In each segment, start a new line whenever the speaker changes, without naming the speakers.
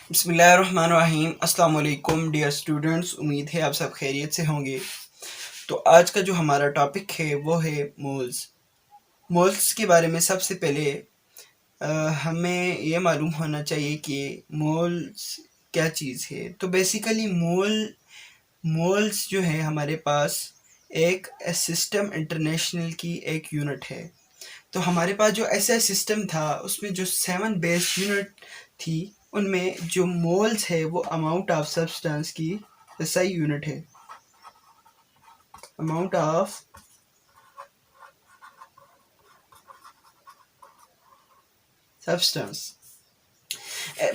बिस्मिल्लाहिर्रहमानिर्रहीम। अस्सलाम वालेकुम डियर स्टूडेंट्स, उम्मीद है आप सब खैरियत से होंगे। तो आज का जो हमारा टॉपिक है वो है मोल्स। मोल्स के बारे में सबसे पहले हमें ये मालूम होना चाहिए कि मोल्स क्या चीज़ है। तो बेसिकली मोल्स जो है हमारे पास एक सिस्टम इंटरनेशनल की एक यूनिट है। तो हमारे पास जो ऐसा सिस्टम था उसमें जो 7 बेस यूनिट थी, उनमें जो मोल्स है वो अमाउंट ऑफ सब्सटेंस की एसआई यूनिट है। Amount of substance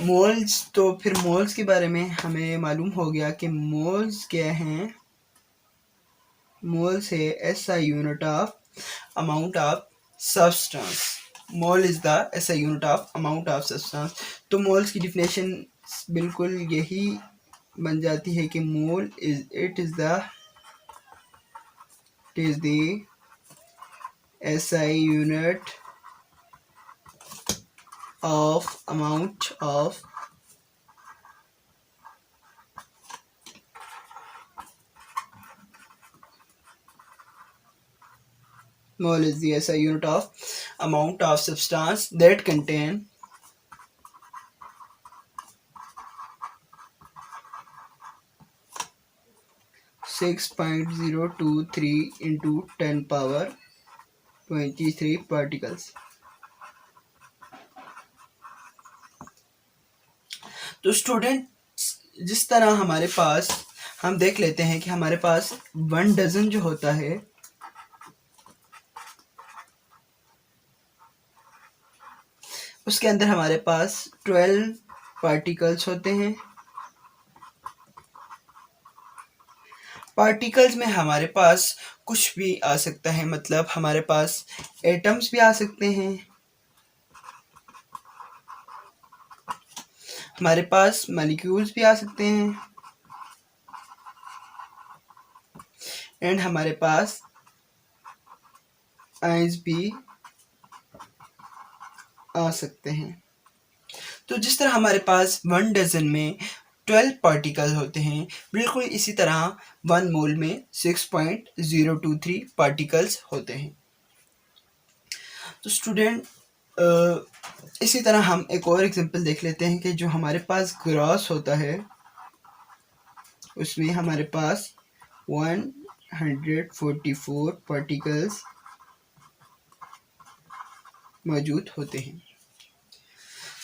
moles. तो फिर मोल्स के बारे में हमें मालूम हो गया कि मोल्स क्या हैं। मोल्स है SI unit of amount of substance. Mole is the SI unit of amount of substance. तो मोल्स की डिफिनेशन बिल्कुल यही बन जाती है कि mole is the SI unit of amount of mole is the SI unit of amount of substance that contain 6.023 into 10 power 23 particles। तो student, जिस तरह हमारे पास हम देख लेते हैं कि हमारे पास 1 डजन जो होता है उसके अंदर हमारे पास 12 पार्टिकल्स होते हैं। पार्टिकल्स में हमारे पास कुछ भी आ सकता है, मतलब हमारे पास एटम्स भी आ सकते हैं, हमारे पास मॉलिक्यूल्स भी आ सकते हैं, एंड हमारे पास आयंस भी आ सकते हैं। तो जिस तरह हमारे पास 1 डजन में 12 पार्टिकल होते हैं, बिल्कुल इसी तरह 1 मोल में 6.023 पार्टिकल्स होते हैं। तो स्टूडेंट, इसी तरह हम एक और एग्जांपल देख लेते हैं कि जो हमारे पास ग्लास होता है उसमें हमारे पास 144 पार्टिकल्स मौजूद होते हैं।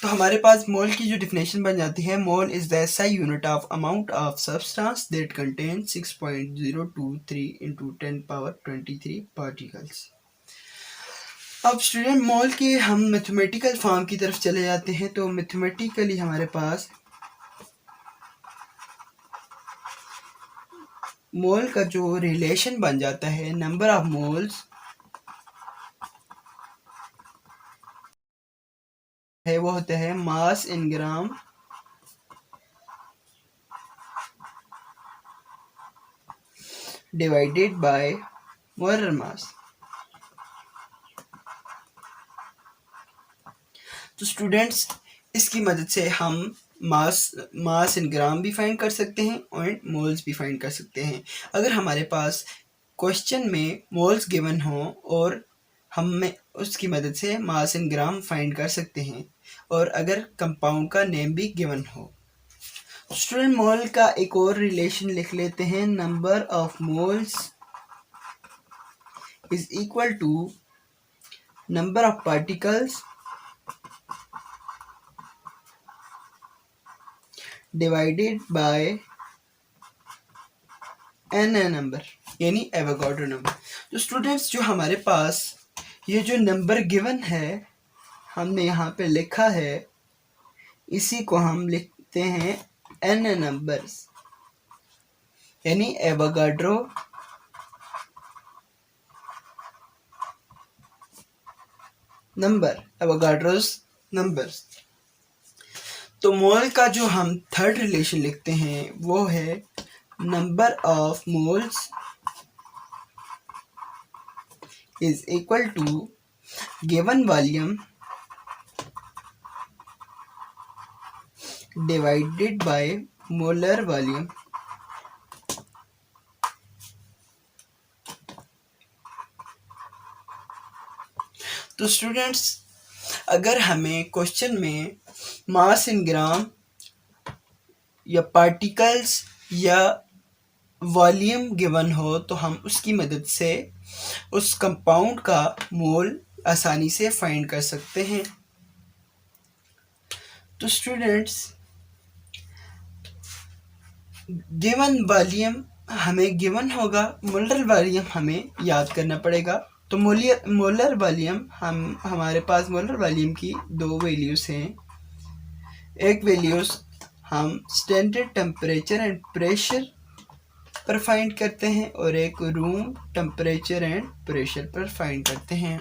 तो हमारे पास मोल की जो डिफिनेशन बन जाती है, mole is the SI unit of amount of substance that contain 6.023 into 10 power 23 particles. अब स्टूडेंट, मोल के हम मैथमेटिकल फॉर्म की तरफ चले जाते हैं। तो मैथमेटिकली हमारे पास मोल का जो रिलेशन बन जाता है, नंबर ऑफ मोल्स है वो होता है mass in gram divided by molar mass. तो स्टूडेंट्स, इसकी मदद से हम मास इन ग्राम भी फाइंड कर सकते हैं और मोल्स भी फाइंड कर सकते हैं। अगर हमारे पास क्वेश्चन में मोल्स गिवन हो और हमें उसकी मदद से मास इन ग्राम फाइंड कर सकते हैं, और अगर कंपाउंड का नेम भी गिवन हो। स्टूडेंट, मोल का एक और रिलेशन लिख लेते हैं। Number of moles is equal to number of particles divided by N number, यानी एवोगाड्रो नंबर। तो स्टूडेंट्स, जो हमारे पास ये जो नंबर गिवन है हमने यहाँ पे लिखा है, इसी को हम लिखते हैं एन नंबर्स, यानी एवोगाड्रो नंबर, एवोगाड्रोस नंबर्स। तो मोल का जो हम थर्ड रिलेशन लिखते हैं वो है number of moles is equal to given volume divided by molar volume. तो स्टूडेंट्स, अगर हमें क्वेश्चन में मास इन ग्राम या पार्टिकल्स या वॉल्यूम गिवन हो तो हम उसकी मदद से उस कंपाउंड का मोल आसानी से फाइंड कर सकते हैं। तो स्टूडेंट्स, गिवन वॉल्यूम हमें गिवन होगा, मोलर वॉल्यूम हमें याद करना पड़ेगा। तो मोलर वॉल्यूम हमारे पास मोलर वॉल्यूम की दो वैल्यूज हैं। एक वैल्यूज हम स्टैंडर्ड टेम्परेचर एंड प्रेशर पर फाइंड करते हैं और एक रूम टेम्परेचर एंड प्रेशर पर फाइंड करते हैं।